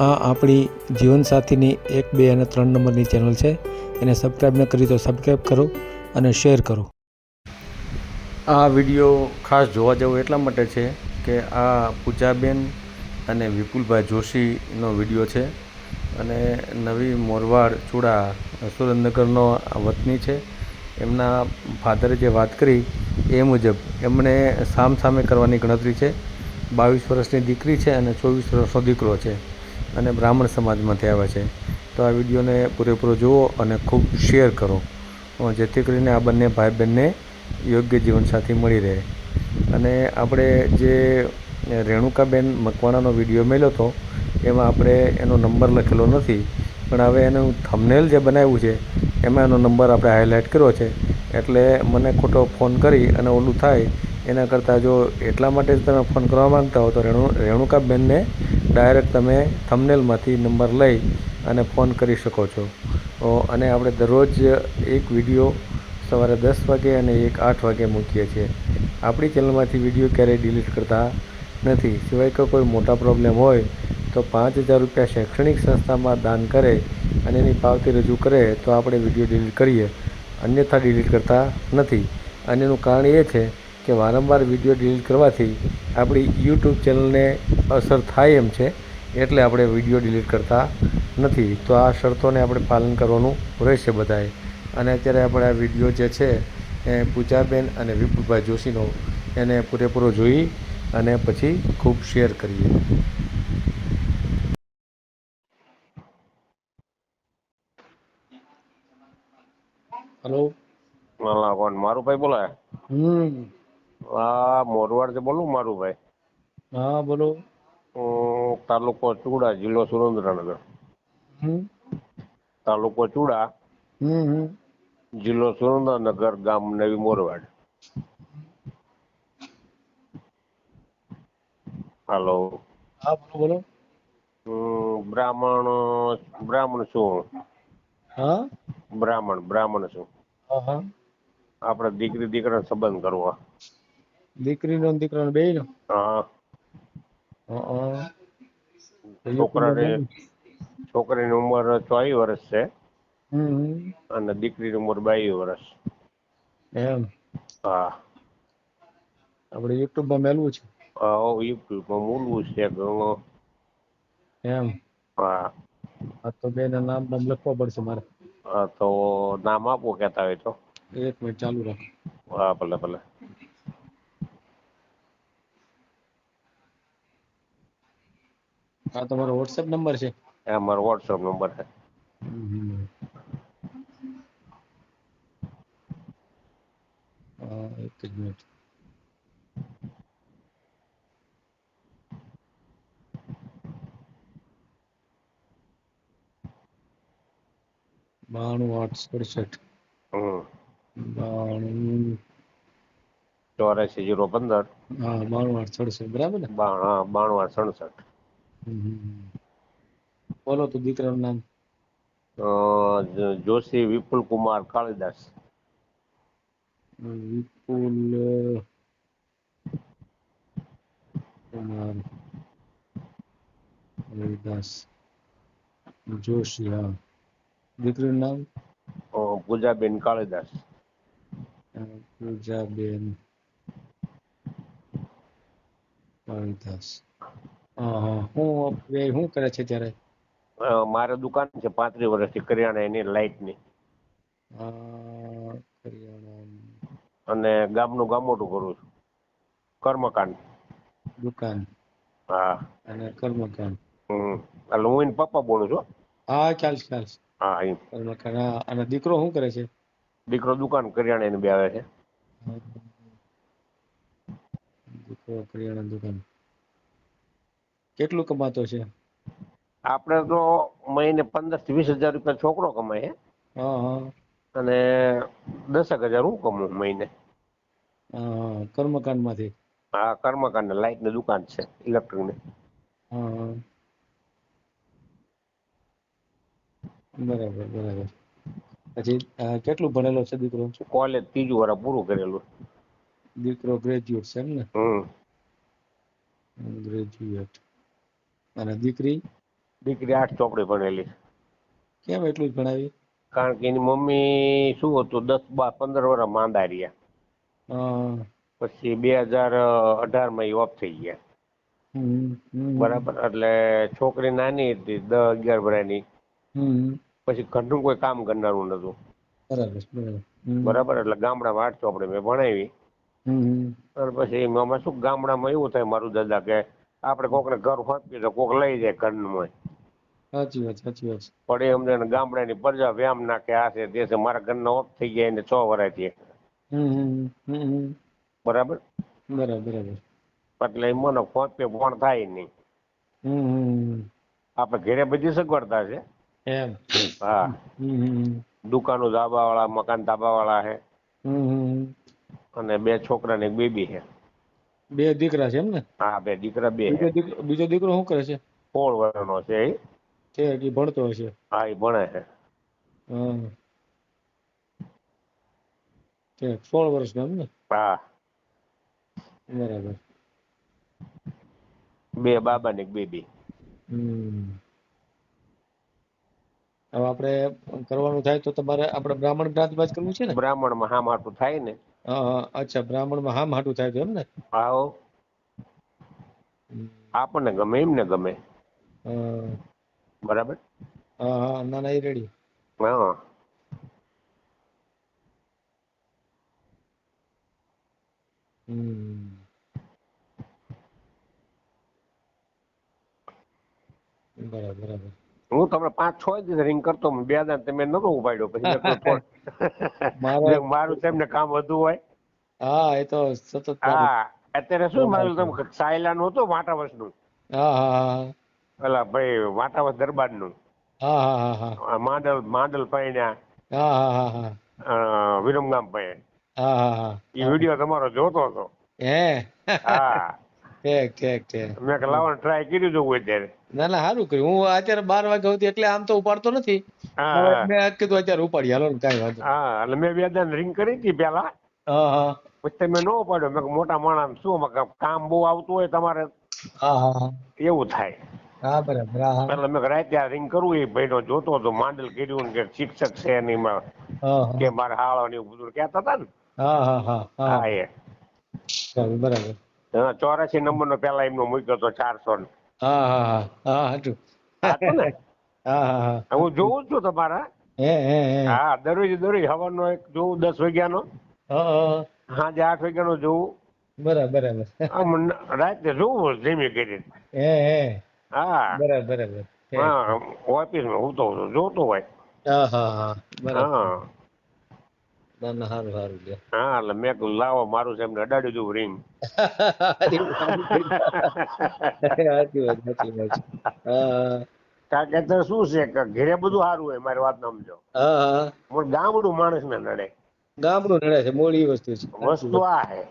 આ આપણી જીવનસાથીની 1, 2 અને 3 નંબરની ચેનલ છે. એને સબસ્ક્રાઈબ ન કરી તો સબસ્ક્રાઈબ કરો અને શેર કરો. આ વિડીયો ખાસ જોવા જેવો એટલા માટે છે કે આ પૂજાબેન અને વિપુલભાઈ જોશીનો વિડીયો છે અને નવી મોરવાડ ચૂડા સુરેન્દ્રનગરનો વતની છે. એમના ફાધરે જે વાત કરી એ મુજબ એમણે સામે કરવાની ગણતરી છે. 22 વર્ષની દીકરી છે અને 24 વર્ષનો દીકરો છે અને બ્રાહ્મણ સમાજમાંથી આવ્યા છે. તો આ વિડીયોને પૂરેપૂરો જુઓ અને ખૂબ શેર કરો જેથી કરીને આ બંને ભાઈ બહેનને યોગ્ય જીવનસાથી મળી રહે. અને આપણે જે રેણુકાબેન મકવાણાનો વિડીયો મેળ્યો હતો એમાં આપણે એનો નંબર લખેલો નથી, પણ હવે એનું થંબનેલ જે બનાવ્યું છે એમાં એનો નંબર આપણે હાઇલાઇટ કર્યો છે. એટલે મને ખોટો ફોન કરી અને ઓલું થાય એના કરતાં જો એટલા માટે જ તમે ફોન કરવા માગતા હો તો રેણુકાબેનને ડાયરેક્ટ તમે થંબનેલમાંથી નંબર લઈ અને ફોન કરી શકો છો. અને આપણે દરરોજ એક વિડીયો સવારે 10 વાગે અને એક 8 વાગે મૂકીએ છીએ. આપણી ચેનલમાંથી વિડીયો ક્યારેય ડિલીટ કરતા નથી. સિવાય કે કોઈ મોટા પ્રોબ્લેમ હોય તો 5000 રૂપિયા શૈક્ષણિક સંસ્થામાં દાન કરે અને એની પાવતી રજૂ કરે તો આપણે વિડીયો ડિલીટ કરીએ, અન્યથા ડિલીટ કરતા નથી. અને એનું કારણ એ છે કે વારંવાર વિડીયો ડિલીટ કરવાથી આપણી યુટ્યુબ ચેનલને અસર થાય એમ છે, એટલે આપણે વિડીયો ડિલીટ કરતા નથી. તો આ શરતોને આપણે પાલન કરવાનું રહેશે બધાએ. અને અત્યારે આપણે આ વિડીયો જે છે એ પૂજાબેન અને વિપુલભાઈ જોશીનો એને પૂરેપૂરો જોઈ અને પછી ખૂબ શેર કરીએ. હલો. કોણ મારું ભાઈ બોલાય? મોરવાડ થી બોલું મારું ભાઈ. હા બોલો. તાલુકો ચુડા, જિલ્લો સુરેન્દ્રનગર. તાલુકો ચુડા, જિલ્લો સુરેન્દ્રનગર, ગામ નવી મોરવાડ. હાલો. હા બોલો બોલો. બ્રાહ્મણ છું. હા. બ્રાહ્મણ છું. હા. આપણે દીકરી દીકરાનો સંબંધ કરવા. દીકરીનો ને દીકરાનો બેયનો? હા. છોકરીની ઉંમર 24 વર્ષ છે અને દીકરીની ઉંમર 22 વર્ષ. એમ. હા. આપણે યુટ્યુબમાં મેલવું છે. યુટ્યુબમાં મૂલવું છે. એમ. હા. હા તો બેયના નામ બામ લખવા પડશે મારે. હા તો નામ આપો કહેતા હોય તો. 1 મિનિટ ચાલુ રાખો. હા ભલે ભલે. આ તમારો વોટ્સએપ નંબર છે? આ મારો વોટ્સએપ નંબર છે. એક જ મિનિટ. બાણું 867. 92. 84 015. હા 92 867 બરાબર ને? 92 867. બોલો તો દીકરાનું નામ. જોશી વિપુલ કુમાર કાળીદાસ. વિપુલ કુમાર કાળીદાસ જોશી. હા. દીકરીનું નામ? પૂજાબેન કાળીદાસ. પૂજાબેન કાળીદાસ. શું કરે છે ત્યારે? મારે દુકાન છે 35 વર્ષથી કરિયાણાની, લાઈટની. અને ગામનું ગામોટું કરું છું. કર્મકાંડ. દુકાન હા. અને કર્મકાંડ. એટલે હું એના પપ્પા બોલું છું. હા ખ્યાલ છે. હા એમ. અને દીકરો શું કરે છે? દીકરો દુકાન કરિયાણાની બે આવે છે. દીકરો કરિયાણાની દુકાન. કેટલું કમાતો છે? આપણે તો મહિને 15 થી 20 હજાર રૂપિયા છોકરો કમાય છે. હા. અને 10,000 હું કમાઉં મહિને. કર્મકાંડમાંથી? હા કર્મકાંડ, લાઈટની દુકાન છે ઇલેક્ટ્રિકની. હા. બરાબર. પછી કેટલું ભણેલો છે દીકરો? કોલેજ 3જું વર્ષ પૂરું કરેલું. દીકરો ગ્રેજ્યુએટ છે એમ ને? ગ્રેજ્યુએટ. અને દીકરી? દીકરી 8 ચોપડી ભણેલી. કેમ એટલું જ ભણાવી? કારણ કે એની મમ્મી શું હતું 10-15 વર્ષ માંદા રહ્યા. હા. પછી 2018 માં એ ઓફ થઈ ગયા. હમ હમ બરાબર, એટલે છોકરી નાની હતી 10-11 વર્ષની. હમ. પછી ઘરનું કોઈ કામ કરનારું નતું. બરાબર બરાબર. બરાબર, એટલે ગામડામાં 8 ચોપડી મેં ભણાવી. હમ. અને પછી એમાં શું ગામડામાં એવું થાય મારું દાદા કે આપણે કોકને ઘર હોપીએ તો કોક લઈ જાય ઘરનું. સાચી વાત સાચી વાત. પડે અમને ગામડાની પ્રજા વ્યામ નાખે આ છે તે છે. મારા ઘરના ઓફ થઈ ગયા એને 6 વર્ષથી. હમ હમ હમ. બરાબર. બરાબર બરાબર. એટલે એ મને ફોન ફોન થાય નહીં. હમ. આપણે ઘેરે બધી સગવડતા છે. એમ. હા, હમ. દુકાનો ધાબા વાળા, મકાન ધાબા વાળા છે. હમ. અને 2 છોકરા ને 1 બેબી છે. 2 દીકરા છે એમ ને? હા, 2 દીકરા 2 છે. બીજો દીકરો શું કરે છે? 16 વર્ષનો છે એ. છે હજી ભણતો હશે. હા, એ ભણે છે. હમ. 16 વર્ષનો એમ ને? હા. બરાબર. 2 બાબા ને 1 બેબી. હમ. હવે આપણે કરવાનું થાય તો તમારે આપણે બ્રાહ્મણ જ્ઞાતિમાં જ કરવું છે ને? બ્રાહ્મણમાં હા માટું થાય ને. હા હા, અચ્છા, બ્રાહ્મણમાં હા હાટું થાય તો એમ ને? આવો. હમ. આપણને ગમે એમને ગમે. હા બરાબર. હા હા, ના ના, એ રેડી. હા. હમ. બરાબર બરાબર. હું તમને 5-6 દિવસ રિંગ કરતો 2 દાડા તમે નતો ઉપાડ્યો. પછી મેં કોઈ ફોન મારે મારું તેમને કામ વધુ હોય. હા, એ તો સતત મારે. હા, અત્યારે શું મારું તમે સાયલાનું હતું વાટા વર્ષનું. હા હા પેલા ભાઈ વાટાવસ દરબારનું. હા હા હા માંડલ પૈણ્યા. હા હા હા હા. વિરમગામ ભાઈ. હા હા હા. એ વિડીયો તમારો જોતો હતો. હે. હા. ઠીક ઠીક ઠીક. મેં લાવવાનું ટ્રાય કર્યું હતું અત્યારે. ના ના, સારું કર્યું. હું અત્યારે 12 વાગ્યા સુધી એટલે આમ તો ઉપાડતો નથી. હા હવે હા મેં કીધું અત્યારે ઉપાડી, હાલો ને, કાંઈ વાંધો નહીં. હા, એટલે મેં 2 દાડા રિંગ કરી હતી પેલા. હા હા પછી તમે ન ઉપાડ્યો. મેં મોટા માણસ શું કામ બહુ આવતું હોય તમારે. હા હા હા. એવું થાય. હા, બરાબર. હા હા એટલે મેં રાતે રિંગ કરવું એ ભાઈનો જોતો હતો. માંડલ કર્યું ને કે શિક્ષક છે એની હા કે હા મારે હાળો ને એવું બધું કહેતા હતા ને. હા હા હા હા. હા એ. બરાબર બરાબર. હા, 84 નંબરનો પેલા એમનો મૂક્યો હતો 400. હા હા હા હા, હાચું. હતો ને. હા હા હા. હું જોઉં છું તમારા. હે. હા, દરરોજ હવારનો એક જોઉં 10 વાગ્યાનો. હા હા. સાંજે 8 વાગ્યાનો જોઉં. બરાબર. આમ રાતે જોવું ધીમે કરીને. હે. હા બરાબર બરાબર. ઠીક હા, ઠીક. ઓફિસમાં હું તો જોતો હોય. હા હા હા, બરાબર. હા ના ના, સારું સારું લ્યો. હા, એટલે મેં કીધું લાવો મારું છે એમને અડાડી દઉં રિંગ. સાચી વાત સાચી વાત. હા કારણ કે અત્યારે શું છે કે ઘેરે બધું સારું હોય. મારી વાત સમજો. હા હા. પણ ગામડું માણસને નડે. ગામડું નડે છે, મૂળ ઈ વસ્તુ છે. સાચી વસ્તુ વાત. આ હે.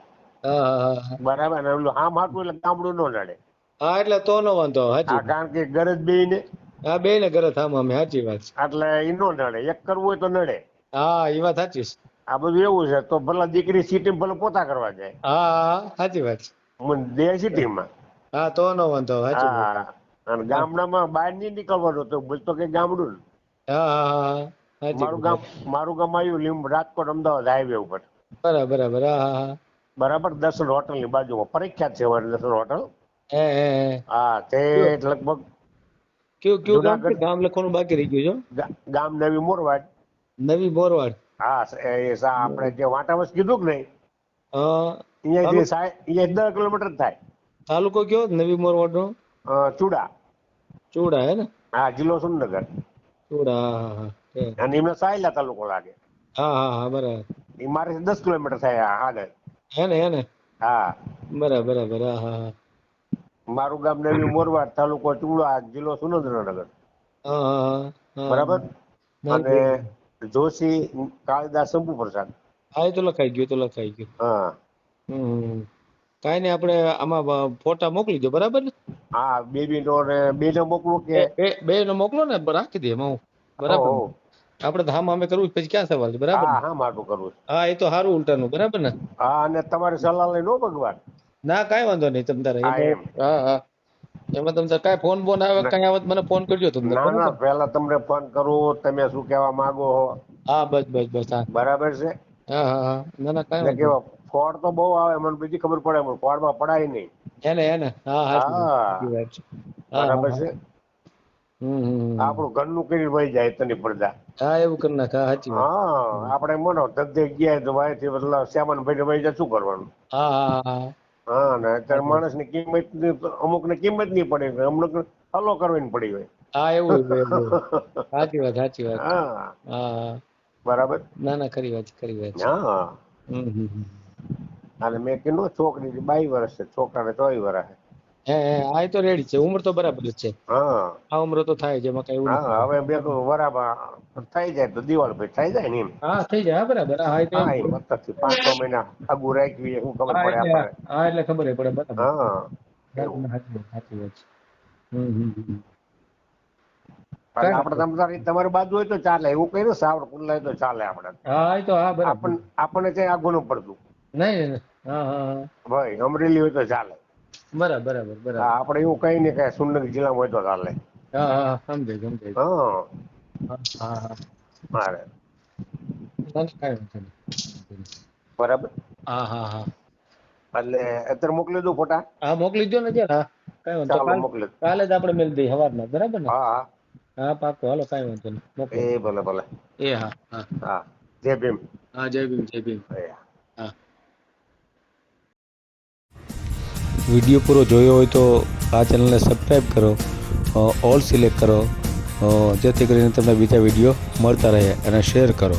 હા હા હા. બરાબર ને, ઓલું આમ હાટું એટલે ગામડું ન નડે. હા, એટલે તો નો વાંધો. સાચી આ વાત. કારણ કે ગરજ બેય ને. હા, બે ને ઘરે થામા સાચી વાત છે. એટલે ઈ નો નડે. એક કરવું હોય તો નડે. હા, એ વાત સાચી છે. આ બધું એવું છે તો ભલા દીકરી સિટી ભલે પોતા કરવા જાય. હા હા, સાચી વાત છે. દે સિટીમાં. હા, તો નો વાંધો. સાચી વાત. હા, અને હા ગામડામાં બહાર નહીં નીકળવાનું તો બોલ તો કે ગામડું. હા હા હા, સાચી વાત. મારું ગામ આવ્યું રાજકોટ અમદાવાદ હાઈવે ઉપર. બરાબર. હા હા. બરાબર, દર્શન હોટલની બાજુમાં પ્રખ્યાત છે અમારી દર્શન હોટલ. હે. હા, તે લગભગ કયું ગામ છે? જુનાગઢ ગામ લખવાનું બાકી રહી ગયું ગામ નવી મોરવાડ. છે. નવી બોરવાડ. હા, આપણે જે વાટાવસ કીધું કે નહીં. હા. અહીંયાથી 10 કિલોમીટર થાય. તાલુકો કયો નવી મોરવાડ નો? ચૂડા. ચૂડા હે ને? હા, જિલ્લો સુરનગર. ચૂડા. હા હા હા. અને એમને સાયલા તાલુકો લાગે. હા, બરાબર. એ મારેથી 10 કિલોમીટર થાય આગળ. હે ને. હા. બરાબર. હા. મારું ગામ નવી મોરવાડ, તાલુકો ચુડા, જિલ્લો સુરેન્દ્રનગર. હા. બરાબર, અને નાનપુર. જોશી કાળીદાસ શંભુ પ્રસાદ. હા, એ તો લખાઈ ગયું. હા કાંઈ નહીં, આપણે આમાં ફોટા મોકલી દો, બરાબર ને? હા, બેબીનો ને બેને મોકલું કે બે ને મોકલો ને, રાખી દે એમાં હું. હો બરાબર ને? આપણે તો આમે કરવું પછી ક્યાં સવાલ છે, બરાબર ને? હા માટું કરું છું. હા, એ તો સારું ઉલટાનું, બરાબર ને? હા, અને તમારી સલાહ લઈ નો ભગવાન. ના, કાંઈ વાંધો નહીં. તમ તારે હા એમાં. એમ હા. એમાં તમને કાંઈ ફોન બોન આવે કાંઈ આવે તો મને ફોન કરજો તમને ના ના બરાબર. પહેલા તમને ફોન કરું, તમે શું કહેવા માંગો છો, હા બસ બસ બસ હા બરાબર છે. હા હા હા ના ના કાંઈ એટલે વાંધો કેવા ફોડ તો બહુ આવે, મને બીજી ખબર પડે, ફોડમાં પડાય નહીં. નહીં. એને હા સાચી વાત છે. હા હા બરાબર હા છે. હમ. આપણું ઘરનું કરી વહી જાય તની પડદા. હા એવું કરી નાખ. હા સાચી વાત. હા આપણે મનો ધંધે ગયા તો ભાઈ મતલબ સામાન ભાઈ વહી જાય, શું કરવાનું? હા હા હા હા ને અત્યારે સાચી વાત. માણસની કિંમત અમુક ને કિંમત નહીં પડે, અમુક હલો કરવાની પડી હોય. હા એવું એવું સાચી વાત સાચી વાત. હા હા હા બરાબર. ના ના ખરી વાત છે ખરી વાત છે. હા હમ. અને મેં કીધું છોકરી 22 વર્ષ છે, છોકરાને 24 વર્ષ. હે આ તો રેડી છે, ઉંમર તો બરાબર જ છે. હા આ ઉંમર તો થાય છે, એમાં કઈ એવું હા નથી. હવે બે બરાબર થઈ જાય તો દિવાળ ભાઈ થઈ જાય ને એમ. હા થઈ જાય. હા બરાબર. હા એ તો એમ હા એ વખતથી 5-6 મહિના આગું રાખવી શું ખબર હા પડે એટલે આપણે. હા એટલે ખબર પડે બરાબર. હા એવું. સાચી વાત છે. હમ. એટલે કાંઈ આપણે વાંધો તમારી બાજુ હોય તો ચાલે, એવું કઈ સાવર કુંડલા હોય તો ચાલે આપણે. હા એ તો હા બરાબર. આપણને કઈ આગું ન પડતું. નહીં. હા હા હા ભાઈ અમરેલી હોય તો ચાલે. બરાબર હા બરાબર. આપણે એવું કઈ ને કઈ સુંદર જિલ્લામાં હોય તો ચાલે. હા હા સમજાય. હા હા હા હા મારે કાંઈ વાંધો નહીં. બરાબર. હા હા હા એટલે અત્યારે મોકલી દઉં ફોટા. હા મોકલી દો ને જરા. હા કાંઈ વાંધો ચાલો મોકલી. કાલે જ આપણે મેળ દઈએ સવારમાં. બરાબર ને? હા હા હા પાકું. હાલો કાંઈ વાંધો નહીં. મોકલો. એ ભલે ભલે. એ હા હા હા જય ભીમ. હા જય ભીમ જય ભીમ. એ હા વિડીયો પૂરો જોયો હોય તો આ ચેનલને સબસ્ક્રાઈબ કરો, ઓલ સિલેક્ટ કરો, જેથી કરીને તમને બીજા વિડીયો મળતા રહે, અને શેર કરો.